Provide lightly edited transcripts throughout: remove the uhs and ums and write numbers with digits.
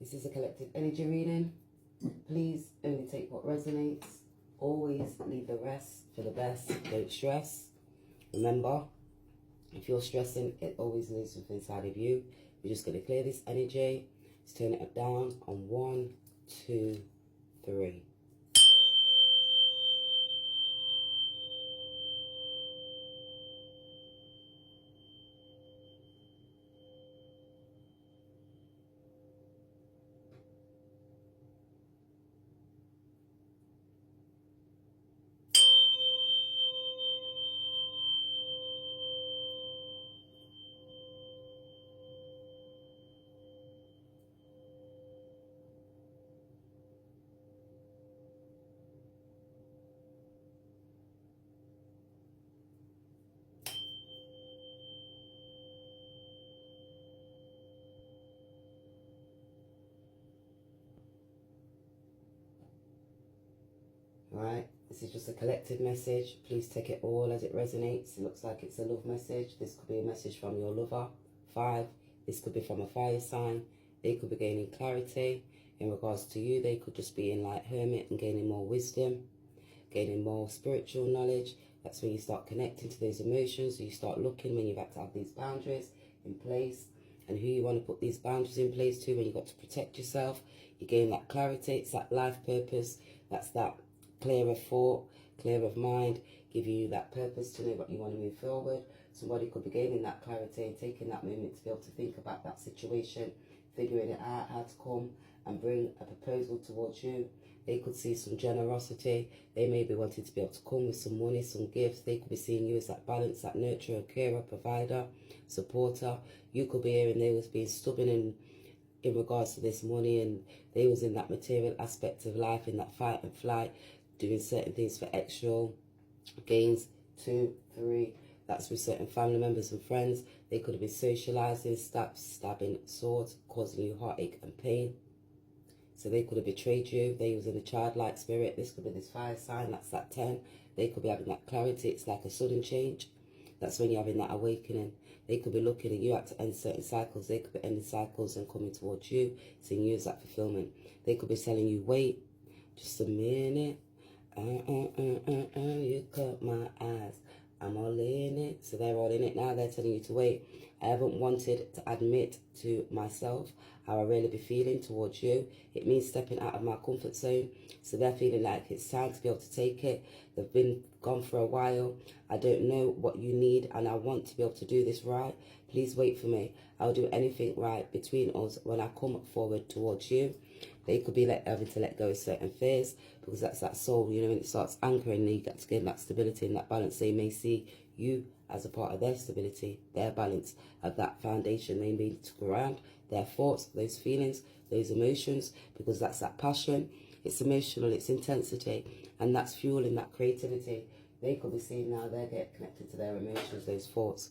This is a collective energy reading. Please only take what resonates. Always leave the rest for the best. Don't stress. Remember, if you're stressing, it always lives within inside of you. We're just going to clear this energy. Let's turn it down on 1, 2, 3. Alright, this is just a collective message. Please take it all as it resonates. It looks like it's a love message. This could be a message from your lover. 5, this could be from a fire sign. They could be gaining clarity in regards to you. They could just be in like hermit and gaining more wisdom, gaining more spiritual knowledge. That's when you start connecting to those emotions. So you start looking when you've had to have these boundaries in place and who you want to put these boundaries in place to when you've got to protect yourself. You gain that clarity. It's that life purpose. That's that clear of thought, clear of mind, give you that purpose to know what you want to move forward. Somebody could be gaining that clarity and taking that moment to be able to think about that situation, figuring it out, how to come and bring a proposal towards you. They could see some generosity. They may be wanting to be able to come with some money, some gifts. They could be seeing you as that balance, that nurturer, carer, provider, supporter. You could be hearing they was being stubborn in regards to this money, and they was in that material aspect of life, in that fight and flight, doing certain things for extra gains. 2, 3, that's with certain family members and friends. They could have been socializing, stabbing swords, causing you heartache and pain. So they could have betrayed you. They was in a childlike spirit. This could be this fire sign. That's that 10. They could be having that clarity. It's like a sudden change. That's when you're having that awakening. They could be looking at you at to end certain cycles. They could be ending cycles and coming towards you, seeing you as that fulfillment. They could be telling you, wait, just a minute. You caught my eyes. I'm all in it. So they're all in it now. They're telling you to wait. I haven't wanted to admit to myself how I really be feeling towards you. It means stepping out of my comfort zone. So they're feeling like it's time to be able to take it. They've been gone for a while. I don't know what you need and I want to be able to do this right. Please wait for me. I'll do anything right between us when I come forward towards you. They could be having to let go of certain fears, because that's that soul, you know, when it starts anchoring, you get to gain that stability and that balance. They may see you as a part of their stability, their balance, of that foundation. They need to ground their thoughts, those feelings, those emotions, because that's that passion. It's emotional, it's intensity, and that's fueling that creativity. They could be seeing now they're getting connected to their emotions, those thoughts,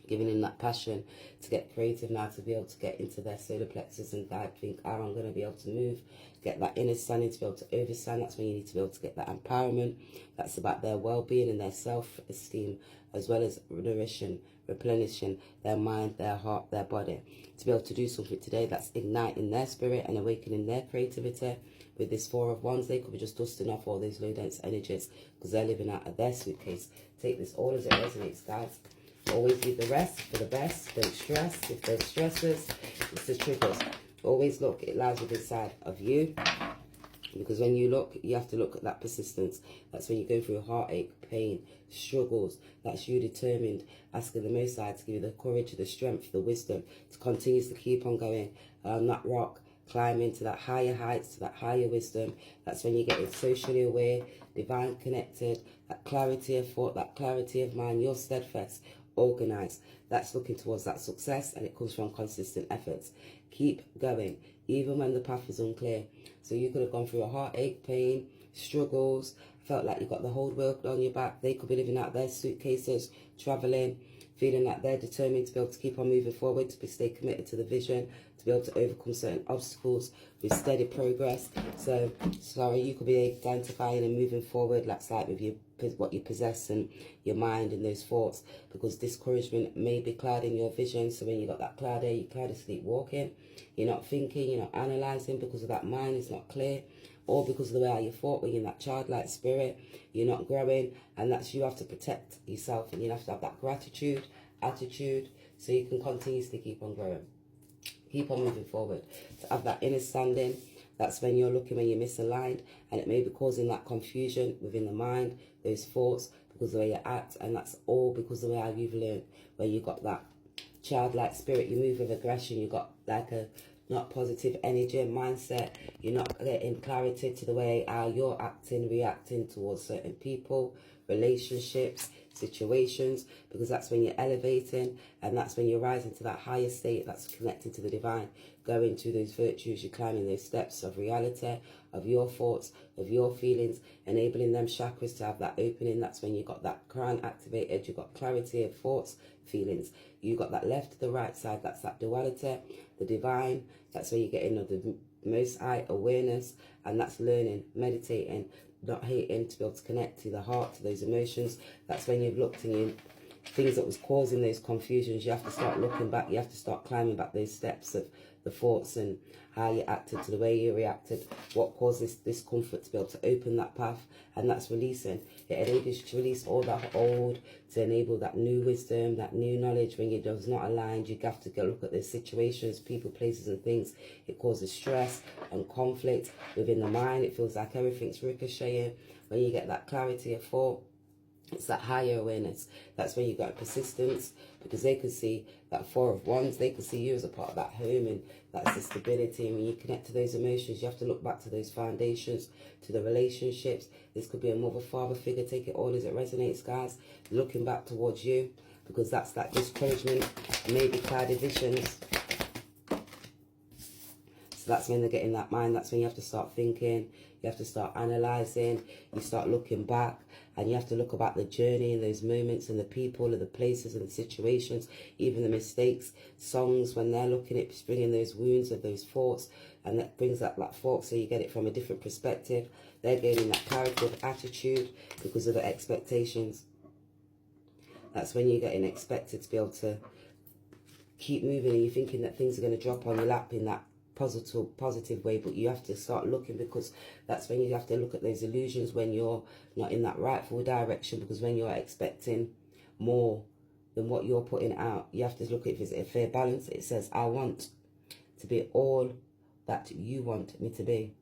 giving them that passion to get creative now, to be able to get into their solar plexus and think, oh, I'm going to be able to move, get that inner standing to be able to overstand. That's when you need to be able to get that empowerment. That's about their well-being and their self-esteem, as well as nourishing, replenishing their mind, their heart, their body, to be able to do something today that's igniting their spirit and awakening their creativity. With this 4 of Wands, they could be just dusting off all these low dense energies because they're living out of their suitcase. Take this all as it resonates, guys. Always leave the rest for the best. Don't stress. If there's stresses, it's the triggers. Always look. It lies within inside of you. Because when you look, you have to look at that persistence. That's when you're going through heartache, pain, struggles. That's you determined, asking the Most High to give you the courage, the strength, the wisdom to continue to keep on going. That rock, climbing to that higher heights, to that higher wisdom. That's when you're getting socially aware, divine connected, that clarity of thought, that clarity of mind. You're steadfast, organized. That's looking towards that success, and it comes from consistent efforts. Keep going, even when the path is unclear. So you could have gone through a heartache, pain, struggles, felt like you got the whole world on your back. They could be living out their suitcases, traveling, feeling like they're determined to be able to keep on moving forward, to stay committed to the vision, to be able to overcome certain obstacles with steady progress. So, sorry, you could be identifying and moving forward, like with your what you possess and your mind and those thoughts, because discouragement may be clouding your vision. So when you got that cloud there, you're kind of sleepwalking, you're not thinking, you're not analysing, because of that mind is not clear, or because of the way how you thought, when you're in that childlike spirit, you're not growing. And that's, you have to protect yourself, and you have to have that gratitude attitude so you can continuously keep on growing, keep on moving forward, to have that inner standing. That's when you're looking, when you're misaligned, and it may be causing that confusion within the mind, those thoughts, because of the way you act. And that's all because of the way how you've learned. When you got that childlike spirit, you move with aggression, you got like a not positive energy and mindset, you're not getting clarity to the way how you're acting, reacting towards certain people, relationships, situations, because that's when you're elevating, and that's when you're rising to that higher state that's connected to the divine, going to those virtues, you're climbing those steps of reality, of your thoughts, of your feelings, enabling them chakras to have that opening. That's when you got that crown activated, you got clarity of thoughts, feelings, you got that left to the right side, that's that duality, the divine. That's where you get into the most high awareness, and that's learning, meditating, not hating, to be able to connect to the heart, to those emotions. That's when you've looked in things that was causing those confusions. You have to start looking back, you have to start climbing back those steps of the thoughts and how you acted, to the way you reacted, what caused this discomfort, to be able to open that path. And that's releasing. It enables you to release all that old, to enable that new wisdom, that new knowledge. When you're not aligned, you have to go look at the situations, people, places and things. It causes stress and conflict within the mind. It feels like everything's ricocheting. When you get that clarity of thought, it's that higher awareness. That's when you got persistence, because they could see that Four of Wands, they could see you as a part of that home, and that's the stability. And when you connect to those emotions, you have to look back to those foundations, to the relationships. This could be a mother, father figure. Take it all as it resonates, guys. Looking back towards you, because that's that discouragement, maybe clouded visions. So that's when they're getting that mind. That's when you have to start thinking, you have to start analysing, you start looking back, and you have to look about the journey and those moments and the people and the places and the situations, even the mistakes. Songs, when they're looking at bringing those wounds of those thoughts, and that brings up that thought, so you get it from a different perspective. They're gaining that character of attitude because of the expectations. That's when you're getting expected to be able to keep moving, and you're thinking that things are going to drop on your lap in that positive way, but you have to start looking, because that's when you have to look at those illusions when you're not in that rightful direction. Because when you're expecting more than what you're putting out, you have to look at if it's a fair balance. It says, I want to be all that you want me to be.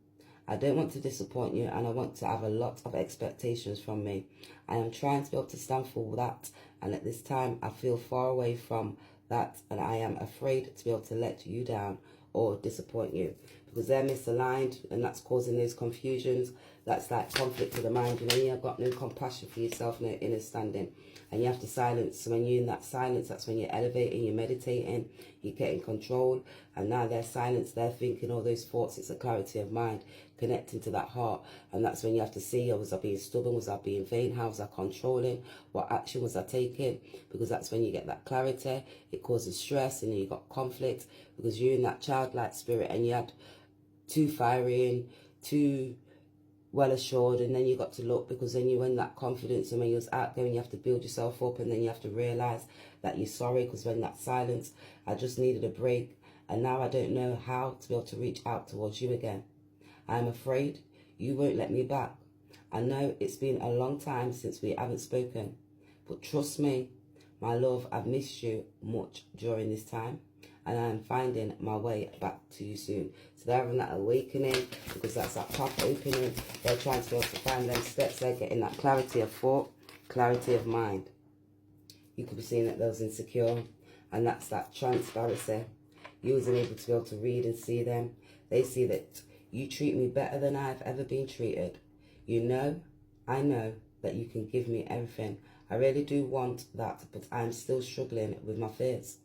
I don't want to disappoint you, and I want to have a lot of expectations from me. I am trying to be able to stand for that, and at this time I feel far away from that, and I am afraid to be able to let you down or disappoint you, because they're misaligned, and that's causing those confusions. That's like conflict of the mind. You know, you've got no compassion for yourself, no inner standing, and you have to silence. So when you're in that silence, that's when you're elevating, you're meditating, you're getting control. And now they're silenced, they're thinking all those thoughts. It's a clarity of mind, connecting to that heart. And that's when you have to see, was I being stubborn, was I being vain, how was I controlling, what action was I taking? Because that's when you get that clarity. It causes stress, and you got conflict, because you're in that childlike spirit, and you had too fiery and too well assured, and then you got to look, because then you in that confidence, and when you're outgoing, you have to build yourself up, and then you have to realize that you're sorry, because when that silence, I just needed a break, and now I don't know how to be able to reach out towards you again. I'm afraid you won't let me back. I know it's been a long time since we haven't spoken, but trust me, my love, I've missed you much during this time, and I'm finding my way back to you soon. So they're having that awakening, because that's that path opening. They're trying to be able to find them steps. They're getting that clarity of thought, clarity of mind. You could be seeing that they was insecure, and that's that transparency. You wasn't able to be able to read and see them. They see that you treat me better than I've ever been treated. You know, I know that you can give me everything. I really do want that, but I'm still struggling with my fears.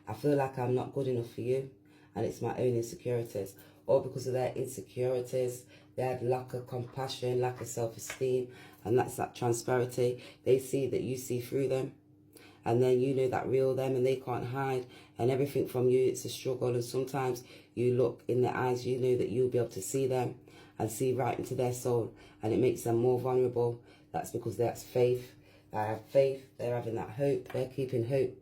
I feel like I'm not good enough for you, and it's my own insecurities. Or because of their insecurities, they had lack of compassion, lack of self-esteem, and that's that transparency. They see that you see through them, and then you know that real them, and they can't hide, and everything from you, it's a struggle. And sometimes you look in their eyes, you know that you'll be able to see them and see right into their soul, and it makes them more vulnerable. That's because that's faith. I have faith. They're having that hope. They're keeping hope.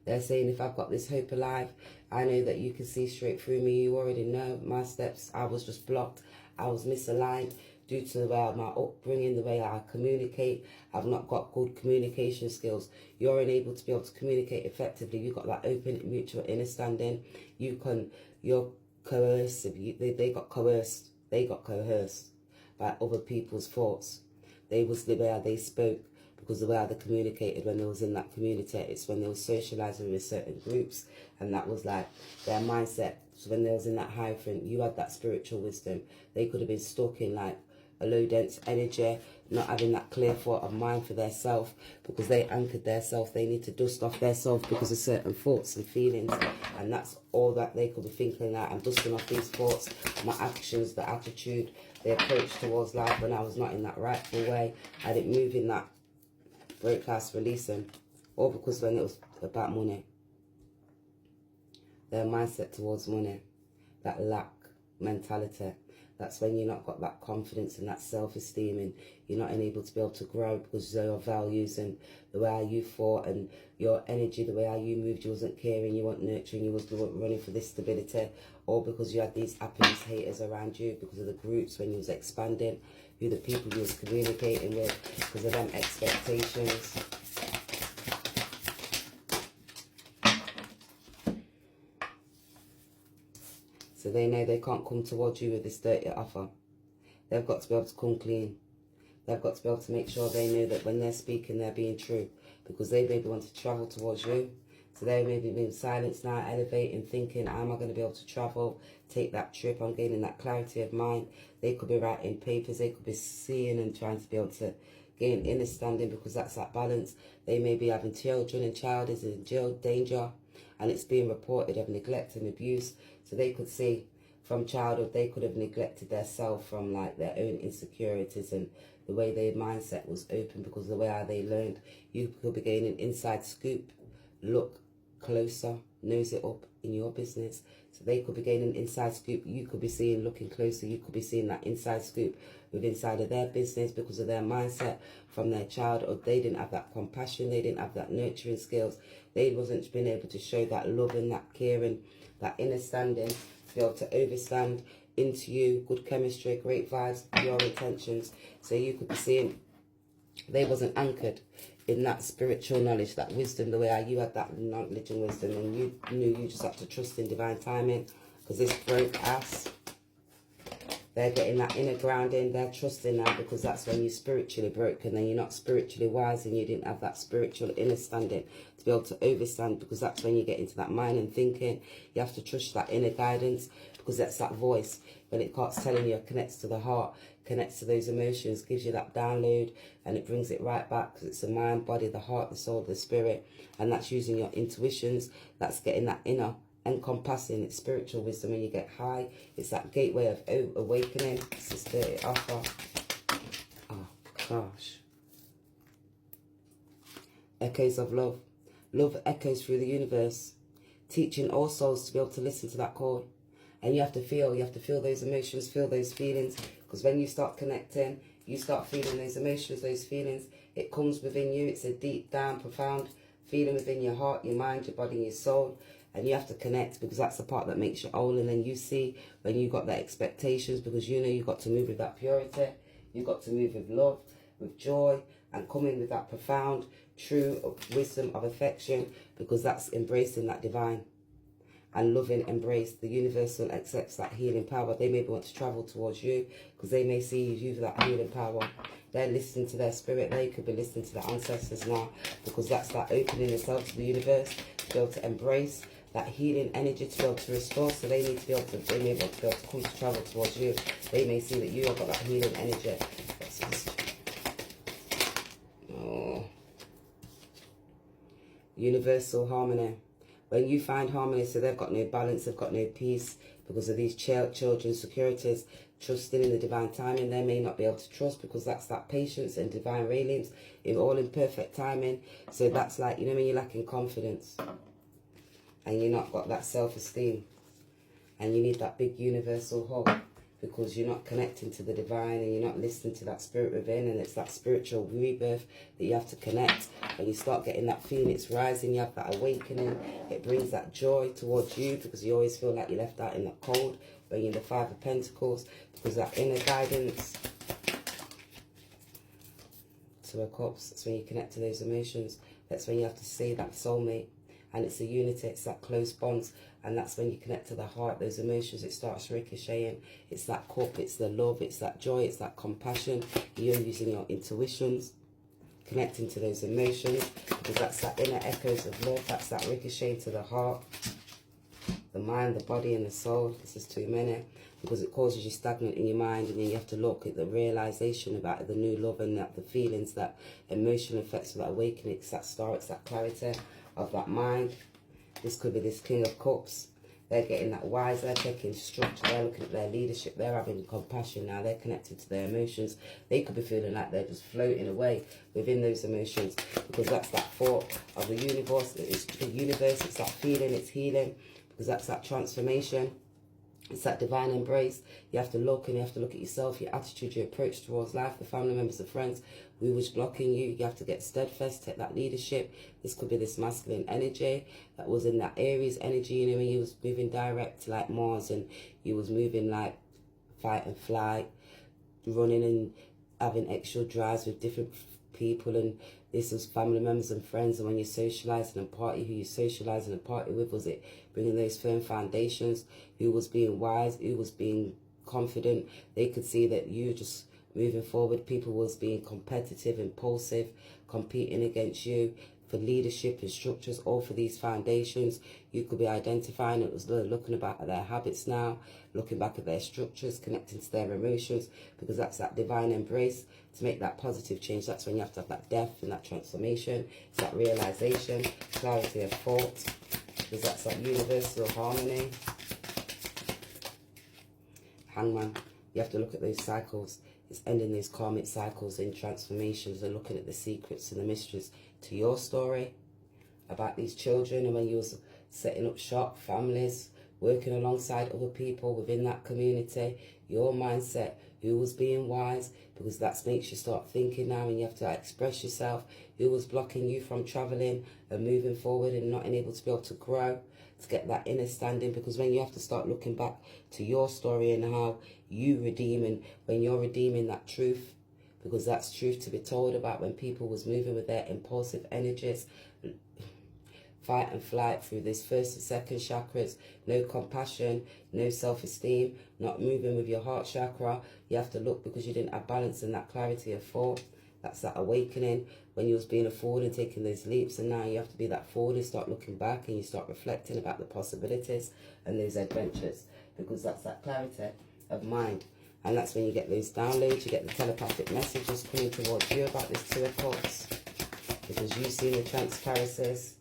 They're saying, if I've got this hope alive, I know that you can see straight through me. You already know my steps. I was just blocked. I was misaligned due to the way my upbringing, the way I communicate. I've not got good communication skills. You're unable to be able to communicate effectively. You've got that open mutual understanding. You're coercive. They got coerced. They got coerced by other people's thoughts. They was the way they spoke. Because the way they communicated when they was in that community, it's when they were socializing with certain groups, and that was like their mindset. So when they was in that high front, you had that spiritual wisdom. They could have been stuck in like a low dense energy, not having that clear thought of mind for their self, because they anchored their self. They need to dust off their self because of certain thoughts and feelings, and that's all that they could be thinking. That I'm dusting off these thoughts, my actions, the attitude, the approach towards life. When I was not in that rightful way, I didn't move in that break class, releasing, all because when it was about money, their mindset towards money, that lack mentality, that's when you're not got that confidence and that self-esteem, and you're not able to be able to grow because of your values and the way how you thought and your energy, the way how you moved. You wasn't caring, you weren't nurturing, you wasn't running for this stability, all because you had these happiness haters around you because of the groups when you was expanding, who the people you was communicating with, because of them expectations. So they know they can't come towards you with this dirty offer. They've got to be able to come clean. They've got to be able to make sure they know that when they're speaking, they're being true. Because they maybe want to travel towards you. So they maybe being silenced now, elevating, thinking, am I going to be able to travel, take that trip? I'm gaining that clarity of mind. They could be writing papers. They could be seeing and trying to be able to gain understanding, because that's that balance. They may be having children, and child is in jail, danger, and it's being reported of neglect and abuse. So they could see from childhood, they could have neglected their self from like their own insecurities, and the way their mindset was open because of the way how they learned. You could be gaining inside scoop. Look closer, nose it up in your business. So they could be gaining inside scoop. You could be seeing, looking closer, you could be seeing that inside scoop with inside of their business because of their mindset from their childhood. They didn't have that compassion, they didn't have that nurturing skills. They wasn't being able to show that love and that caring, that understanding, to be able to overstand into you, good chemistry, great vibes, your intentions. So you could be seeing they wasn't anchored in that spiritual knowledge, that wisdom, the way how you had that knowledge and wisdom, and you knew you just had to trust in divine timing. Because this broke ass, they're getting that inner grounding, they're trusting now, because that's when you spiritually broke, and then you're not spiritually wise and you didn't have that spiritual understanding to be able to overstand, because that's when you get into that mind and thinking. You have to trust that inner guidance, because that's that voice. When it starts telling you, it connects to the heart, connects to those emotions, gives you that download, and it brings it right back, because it's the mind, body, the heart, the soul, the spirit, and that's using your intuitions. That's getting that inner encompassing. It's spiritual wisdom. When you get high, it's that gateway of awakening. It's this dirty offer. Oh gosh. Echoes of love. Love echoes through the universe, teaching all souls to be able to listen to that call. And you have to feel those emotions, feel those feelings, because when you start connecting, you start feeling those emotions, those feelings. It comes within you. It's a deep down, profound feeling within your heart, your mind, your body, and your soul. And you have to connect, because that's the part that makes you whole. And then you see when you got that expectations, because you know you got to move with that purity. You got to move with love, with joy, and come in with that profound, true wisdom of affection, because that's embracing that divine and loving embrace. The universal accepts that healing power. They may want to travel towards you because they may see you with that healing power. They're listening to their spirit. They could be listening to their ancestors now, because that's that opening itself to the universe, to be able to embrace that healing energy, to be able to restore. So they need to be able to, they may be able to come to travel towards you. They may see that you have got that healing energy. Oh. Universal harmony. When you find harmony, so they've got no balance, they've got no peace because of these children's securities, trusting in the divine timing. They may not be able to trust, because that's that patience and divine railings, all in perfect timing. So that's like, you know, when you're lacking confidence and you're not got that self-esteem, and you need that big universal hug because you're not connecting to the divine and you're not listening to that spirit within, and it's that spiritual rebirth that you have to connect. And you start getting that phoenix rising, you have that awakening. It brings that joy towards you, because you always feel like you're left out in the cold when you're in the Five of Pentacles, because that inner guidance. Two of Cups, that's when you connect to those emotions. That's when you have to see that soulmate. And it's a unity, it's that close bonds. And that's when you connect to the heart, those emotions, it starts ricocheting. It's that cup, it's the love, it's that joy, it's that compassion. You're using your intuitions, connecting to those emotions, because that's that inner echoes of love. That's that ricochet to the heart, the mind, the body, and the soul. This is too many, because it causes you stagnant in your mind, and then you have to look at the realization about the new love and that the feelings, that emotional effects of that awakening. It's that star, it's that clarity of that mind. This could be this King of Cups. They're getting that wise, they're taking structure, they're looking at their leadership, they're having compassion now, they're connected to their emotions. They could be feeling like they're just floating away within those emotions, because that's that thought of the universe. It's the universe, it's that feeling, it's healing, because that's that transformation. It's that divine embrace. You have to look, and you have to look at yourself, your attitude, your approach towards life, the family members, the friends who was blocking you. You have to get steadfast, take that leadership. This could be this masculine energy that was in that Aries energy, you know, when you was moving direct like Mars, and you was moving like fight and flight, running and having extra drives with different people, and this was family members and friends. And when you're socializing and party, who you socializing and party with, was it bringing those firm foundations? Who was being wise, who was being confident? They could see that you just moving forward. People was being competitive, impulsive, competing against you for leadership and structures, all for these foundations. You could be identifying it, was looking back at their habits now, looking back at their structures, connecting to their emotions, because that's that divine embrace to make that positive change. That's when you have to have that depth and that transformation. It's that realization, clarity of thought, because that's that universal harmony. Hangman, you have to look at those cycles. It's ending those karmic cycles and transformations, and looking at the secrets and the mysteries to your story about these children, and when you was setting up shop, families, working alongside other people within that community, your mindset, who was being wise, because that makes you start thinking now, and you have to express yourself, who was blocking you from traveling and moving forward and not able to be able to grow, to get that inner standing. Because when you have to start looking back to your story and how you redeem, and when you're redeeming that truth, because that's truth to be told about, when people was moving with their impulsive energies, fight and flight through this first and second chakras, no compassion, no self-esteem, not moving with your heart chakra. You have to look, because you didn't have balance and that clarity of thought. That's that awakening when you was being a forward and taking those leaps, and now you have to be that forward and start looking back, and you start reflecting about the possibilities and those adventures, because that's that clarity of mind. And that's when you get those downloads, you get the telepathic messages coming towards you about this Two of Cups, because you've seen the transparencies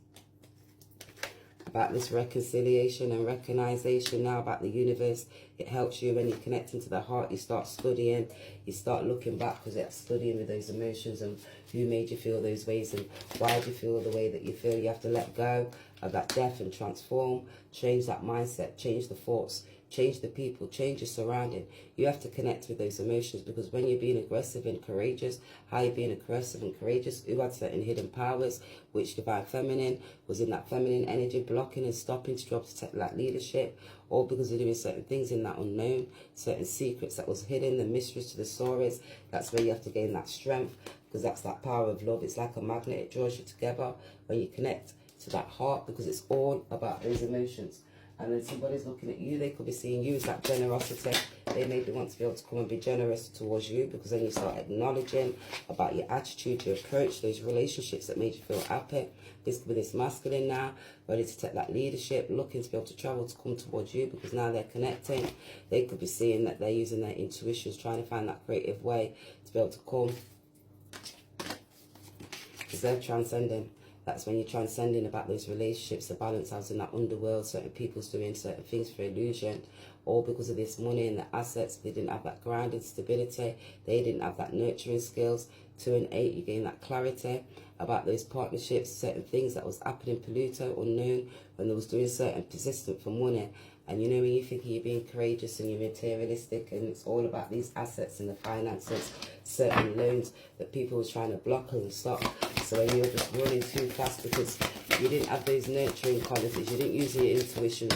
about this reconciliation and recognition now about the universe. It helps you when you're connecting to the heart. You start studying, you start looking back, because it's studying with those emotions and who made you feel those ways and why do you feel the way that you feel. You have to let go of that death and transform, change that mindset, change the thoughts, change the people, change your surrounding. You have to connect with those emotions, because when you're being aggressive and courageous, how you're being aggressive and courageous, who had certain hidden powers, which divine feminine was in that feminine energy, blocking and stopping to be able to take that leadership, all because of doing certain things in that unknown, certain secrets that was hidden, the mysteries to the stories. That's where you have to gain that strength, because that's that power of love. It's like a magnet, it draws you together when you connect to that heart, because it's all about those emotions. And then somebody's looking at you, they could be seeing you as that generosity. They maybe want to be able to come and be generous towards you, because then you start acknowledging about your attitude, your approach, those relationships that made you feel happy. This could be this masculine now, ready to take that leadership, looking to be able to travel to come towards you, because now they're connecting. They could be seeing that they're using their intuitions, trying to find that creative way to be able to come, because they're transcending. That's when you're transcending about those relationships, the balance house in that underworld, certain people's doing certain things for illusion, all because of this money and the assets. They didn't have that grounded stability. They didn't have that nurturing skills. 2 and 8, you gain that clarity about those partnerships, certain things that was happening, Pluto, unknown, when they was doing certain persistent for money. And you know, when you think you're being courageous and you're materialistic and it's all about these assets and the finances, certain loans that people were trying to block and stop. So when you're just running too fast because you didn't have those nurturing qualities, you didn't use your intuition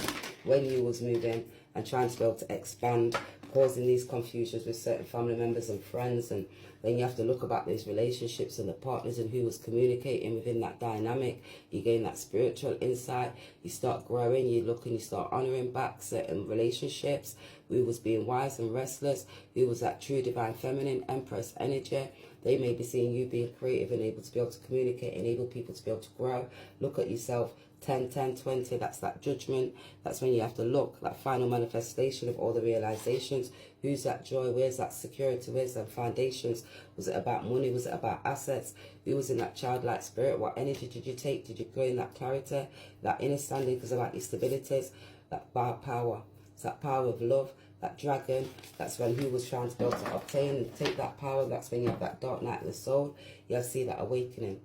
when you was moving and trying to be able to expand, causing these confusions with certain family members and friends. And then you have to look about those relationships and the partners and who was communicating within that dynamic. You gain that spiritual insight. You start growing. You look and you start honouring back certain relationships. Who was being wise and restless. Who was that true divine feminine empress energy. They may be seeing you being creative and able to be able to communicate, enable people to be able to grow. Look at yourself. 10, 10, 20, that's that judgment. That's when you have to look, that final manifestation of all the realizations. Who's that joy? Where's that security? Where's the foundations? Was it about money? Was it about assets? Who was in that childlike spirit? What energy did you take? Did you grow in that clarity, that inner standing because about your stabilities, that power? It's that power of love, that dragon. That's when who was trying to be able to obtain and take that power. That's when you have that dark night of the soul. You'll see that awakening.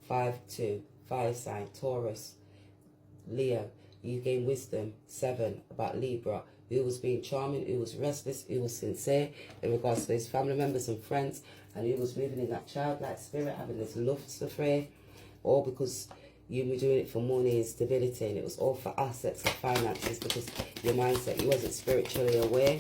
5-2, fire sign, Taurus. Leo, you gain wisdom. 7, about Libra, who was being charming, who was restless, who was sincere in regards to those family members and friends, and who was moving in that childlike spirit, having this love affair, all because you were doing it for money and stability, and it was all for assets and finances because your mindset, you wasn't spiritually aware.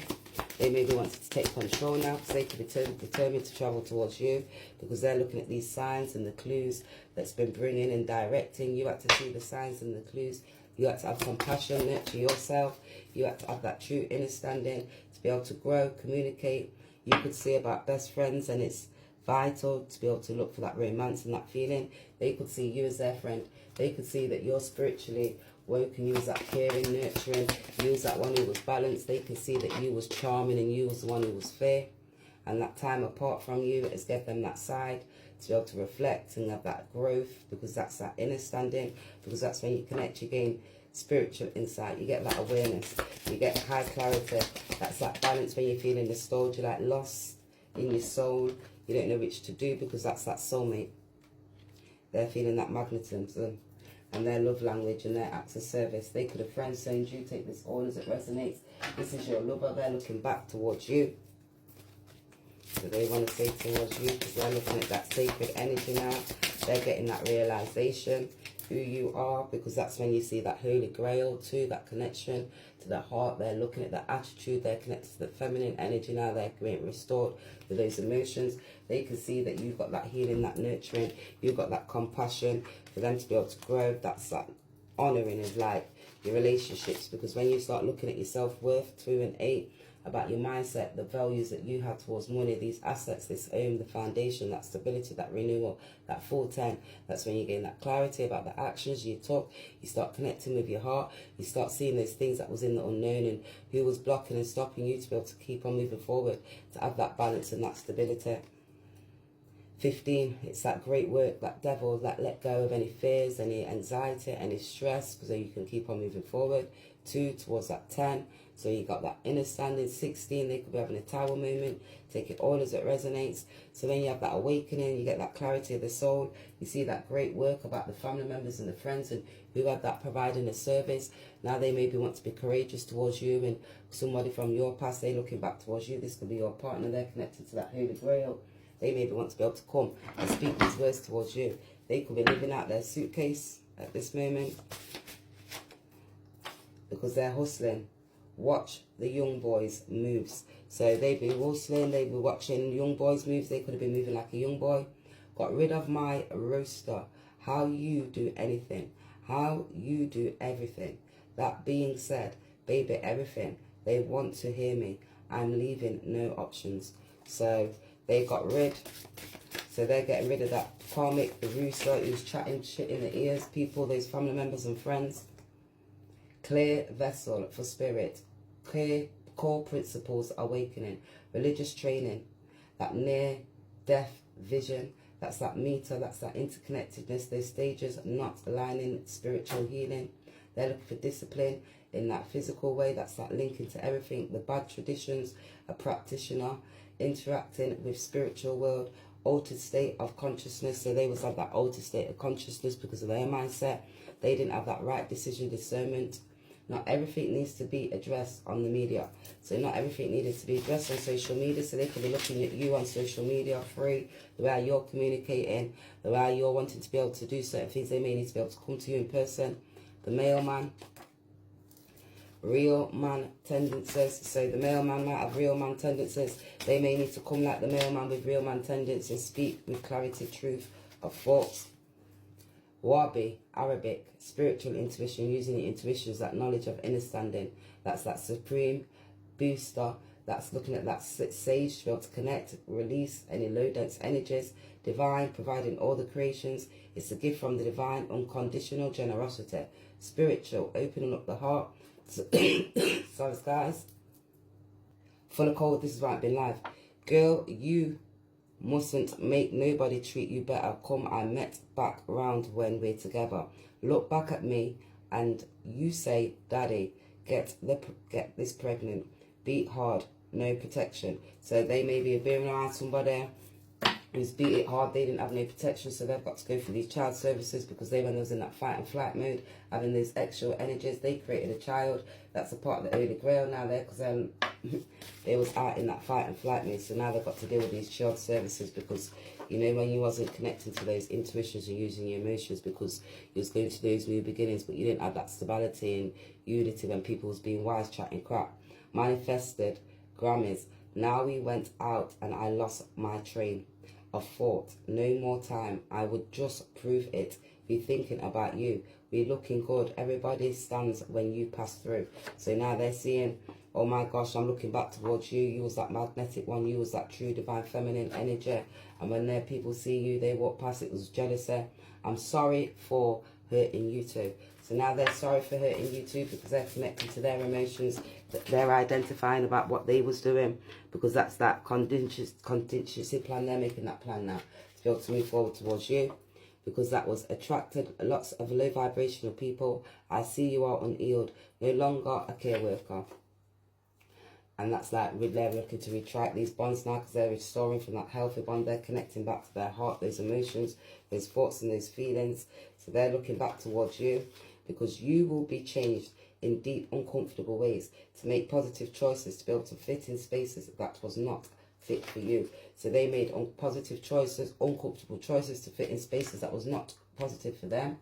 They maybe wanted to take control now because they could be determined to travel towards you because they're looking at these signs and the clues that's been bringing and directing. You had to see the signs and the clues. You had to have compassion, nurture yourself. You had to have that true understanding to be able to grow, communicate. You could see about best friends, and it's vital to be able to look for that romance and that feeling. They could see you as their friend. They could see that you're spiritually woke and you was that caring, nurturing. You was that one who was balanced. They could see that you was charming and you was the one who was fair. And that time apart from you has given them that side to be able to reflect and have that growth, because that's that inner standing, because that's when you connect, you gain spiritual insight, you get that awareness, you get high clarity. That's that balance when you're feeling nostalgia, like lost in your soul. You don't know which to do because that's that soulmate. They're feeling that magnetism and their love language and their acts of service. They could have friend zoned you. Take this all as it resonates. This is your lover. They're looking back towards you. So they want to say towards you because they're looking at that sacred energy now. They're getting that realization who you are, because that's when you see that holy grail too, that connection to the heart. They're looking at that attitude. They're connected to the feminine energy now. They're being restored with those emotions. They can see that you've got that healing, that nurturing. You've got that compassion for them to be able to grow. That's that honouring of like your relationships, because when you start looking at your self-worth, 2 and 8, about your mindset, the values that you have towards money, these assets, this home, the foundation, that stability, that renewal, that full 10. That's when you gain that clarity about the actions you took. You start connecting with your heart. You start seeing those things that was in the unknown and who was blocking and stopping you to be able to keep on moving forward, to have that balance and that stability. 15, it's that great work, that devil, that let go of any fears, any anxiety, any stress, so you can keep on moving forward. 2, towards that 10. So you got that inner standing. 16, they could be having a tower moment. Take it all as it resonates. So when you have that awakening, you get that clarity of the soul. You see that great work about the family members and the friends and who had that providing a service. Now they maybe want to be courageous towards you, and somebody from your past, they're looking back towards you. This could be your partner. They're connected to that Holy Grail. They maybe want to be able to come and speak these words towards you. They could be living out their suitcase at this moment because they're hustling. Watch the young boys' moves. So they've been hustling, they've been watching young boys' moves. They could have been moving like a young boy. Got rid of my roster. How you do anything. How you do everything. That being said, baby, everything. They want to hear me. I'm leaving no options. So they got rid. So they're getting rid of that karmic, the rooster who's chatting shit in the ears. People, those family members and friends. Clear vessel for spirit. Clear core principles awakening. Religious training. That near-death vision. That's that meter. That's that interconnectedness. Those stages not aligning. Spiritual healing. They're looking for discipline in that physical way. That's that linking to everything. The bad traditions. A practitioner. Interacting with spiritual world. Altered state of consciousness. So they was have that altered state of consciousness because of their mindset. They didn't have that right decision discernment. Not everything needs to be addressed on the media. So not everything needed to be addressed on social media. So they could be looking at you on social media free, the way you're communicating, the way you're wanting to be able to do certain things. They may need to be able to come to you in person. The mailman, real man tendencies. So the mailman might have real man tendencies. They may need to come like the mailman with real man tendencies, speak with clarity, truth of thoughts. Wabi, Arabic, spiritual intuition, using your intuitions, that knowledge of understanding. That's that supreme booster. That's looking at that sage to be able to connect, release any low dense energies. Divine, providing all the creations. It's a gift from the divine, unconditional generosity. Spiritual, opening up the heart. Sorry, guys. Full of cold, this is why I've been live. Girl, you mustn't make nobody treat you better. Come, I met back round when we're together. Look back at me and you say, Daddy, get this pregnant. Beat hard, no protection. So they may be being around somebody who's beat it hard. They didn't have no protection, so they've got to go for these child services because they, when they was in that fight and flight mode, having these extra energies, they created a child. That's a part of the Holy Grail now there, because they was out in that fight and flight mode. So now they've got to deal with these child services because, you know, when you wasn't connecting to those intuitions and using your emotions because you was going to those new beginnings, but you didn't have that stability and unity when people was being wise, chatting crap. Manifested Grammys. Now we went out and I lost my train of thought. No more time. I would just prove it. Be thinking about you. Be looking good. Everybody stands when you pass through. So now they're seeing, oh my gosh, I'm looking back towards you. You was that magnetic one. You was that true divine feminine energy. And when their people see you, they walk past, it was jealousy. I'm sorry for hurting you too. So now they're sorry for hurting you too because they're connecting to their emotions. They're identifying about what they was doing because that's that contingency plan. They're making that plan now to be able to move forward towards you because that was attracted lots of low vibrational people. I see you are unhealed, no longer a care worker. And that's like they're looking to retract these bonds now because they're restoring from that healthy bond. They're connecting back to their heart, those emotions, those thoughts and those feelings. So they're looking back towards you because you will be changed in deep, uncomfortable ways to make positive choices to be able to fit in spaces that was not fit for you. So they made positive choices, uncomfortable choices to fit in spaces that was not positive for them.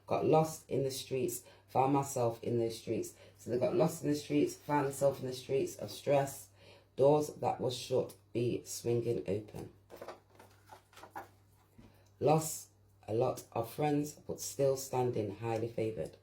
Got lost in the streets, found myself in those streets. So they got lost in the streets, found themselves in the streets of stress. Doors that was shut be swinging open. Lost a lot of friends, but still standing highly favoured.